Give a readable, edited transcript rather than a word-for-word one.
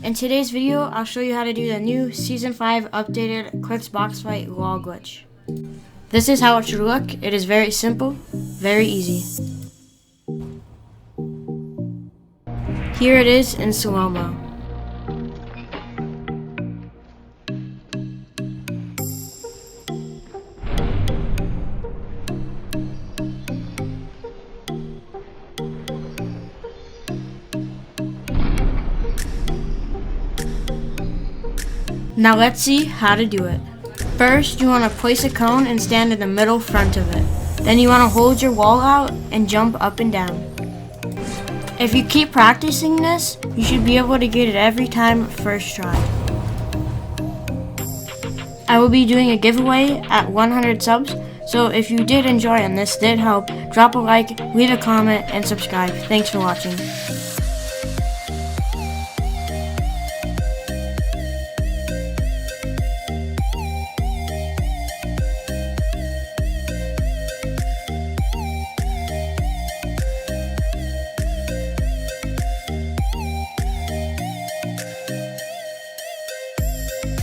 In today's video, I'll show you how to do the new Season 5 updated Clix Boxfight wall glitch. This is how it should look. It is very simple, very easy. Here it is in slow-mo. Now let's see how to do it. First, you want to place a cone and stand in the middle front of it. Then you want to hold your wall out and jump up and down. If you keep practicing this, you should be able to get it every time first try. I will be doing a giveaway at 100 subs, so if you did enjoy and this did help, drop a like, leave a comment, and subscribe. Thanks for watching.